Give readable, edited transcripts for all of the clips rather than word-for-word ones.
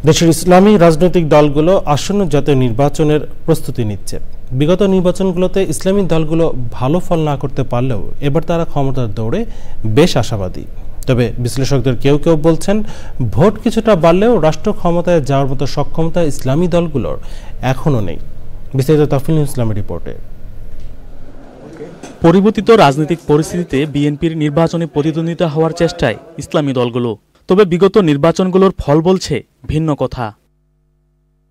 দেশের ইসলামী রাজনৈতিক দলগুলো আসন্ন জাতীয় নির্বাচনের প্রস্তুতি নিচ্ছে। বিগত নির্বাচনগুলোতে ইসলামী দলগুলো ভালো ফল না করতে পারলেও এবার তারা ক্ষমতার দৌড়ে বেশ আশাবাদী। তবে বিশ্লেষকদের কেউ কেউ বলছেন, ভোট কিছুটা বাড়লেও রাষ্ট্র ক্ষমতায় যাওয়ার মতো সক্ষমতা ইসলামী দলগুলোর এখনও নেই। বিস্তারিত তাফিল ইসলামের রিপোর্টে। পরিবর্তিত রাজনৈতিক পরিস্থিতিতে বিএনপির নির্বাচনে প্রতিদ্বন্দ্বিতা হওয়ার চেষ্টায় ইসলামী দলগুলো, তবে বিগত নির্বাচনগুলোর ফল বলছে ভিন্ন কথা।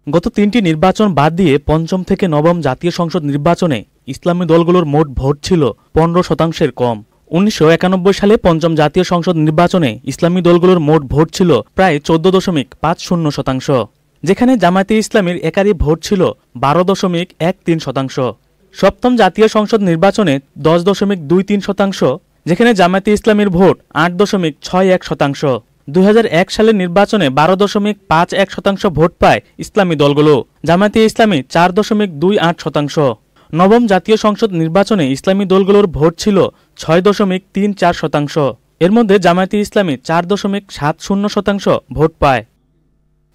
গত 3টি নির্বাচন বাদ দিয়ে পঞ্চম থেকে নবম জাতীয় সংসদ নির্বাচনে ইসলামী দলগুলোর মোট ভোট ছিল 15% কম। 1991 সালে পঞ্চম জাতীয় সংসদ নির্বাচনে ইসলামী দলগুলোর মোট ভোট ছিল প্রায় 14.50%, যেখানে জামায়াতে ইসলামীর একারই ভোট ছিল 12.13%। সপ্তম জাতীয় সংসদ নির্বাচনে 10.23%, যেখানে জামায়াতে ইসলামীর ভোট 8.61%। 2001 সালের নির্বাচনে 12.51% ভোট পায় ইসলামী দলগুলো, জামায়াতে ইসলামী 4.28%। নবম জাতীয় সংসদ নির্বাচনে ইসলামী দলগুলোর ভোট ছিল 6.34%। এর মধ্যে জামায়াতে ইসলামী 4.70% ভোট পায়।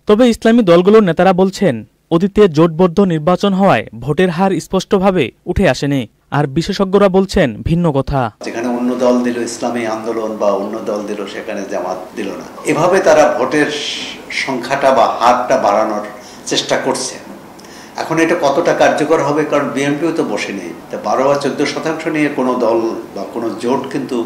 তবে ইসলামী দলগুলোর নেতারা বলছেন, অতীতে জোটবদ্ধ নির্বাচন হওয়ায় ভোটের হার স্পষ্টভাবে উঠে আসেনি। আর বিশেষজ্ঞরা বলছেন ভিন্ন কথা। যেখানে অন্য দল দিল ইসলামী আন্দোলন বা অন্য দল দিল, সেখানে জামাত দিল না। এভাবে তারা ভোটের সংখ্যাটা বা হারটা বাড়ানোর চেষ্টা করছে। এখন এটা কতটা কার্যকর হবে, কারণ বিএনপিও তো বসে নেই। 12 বা 14% নিয়ে কোনো দল বা কোনো জোট কিন্তু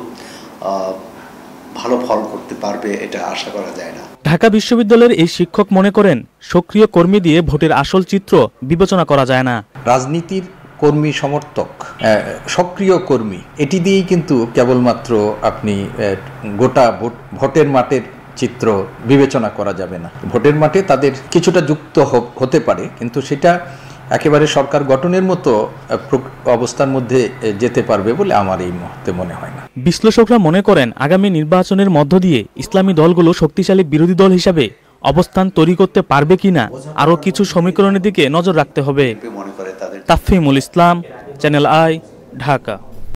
ভালো ফল করতে পারবে এটা আশা করা যায় না। ঢাকা বিশ্ববিদ্যালয়ের এই শিক্ষক মনে করেন, সক্রিয় কর্মী দিয়ে ভোটের আসল চিত্র বিবেচনা করা যায় না। রাজনীতির কর্মী সমর্থক, সক্রিয় কর্মী, এটি দিয়েই কিন্তু কেবলমাত্র আপনি গোটা ভোটের মাঠের চিত্র বিবেচনা করা যাবে না। ভোটের মাঠে তাদের কিছুটা যুক্ত হতে পারে, কিন্তু সেটা একেবারে সরকার গঠনের মতো অবস্থার মধ্যে যেতে পারবে বলে আমার এই মুহূর্তে মনে হয় না। বিশ্লেষকরা মনে করেন, আগামী নির্বাচনের মধ্য দিয়ে ইসলামী দলগুলো শক্তিশালী বিরোধী দল হিসাবে অবস্থান তৈরি করতে পারবে কিনা আরও কিছু সমীকরণের দিকে নজর রাখতে হবে। তাফহিমুল ইসলাম, চ্যানেল আই, ঢাকা।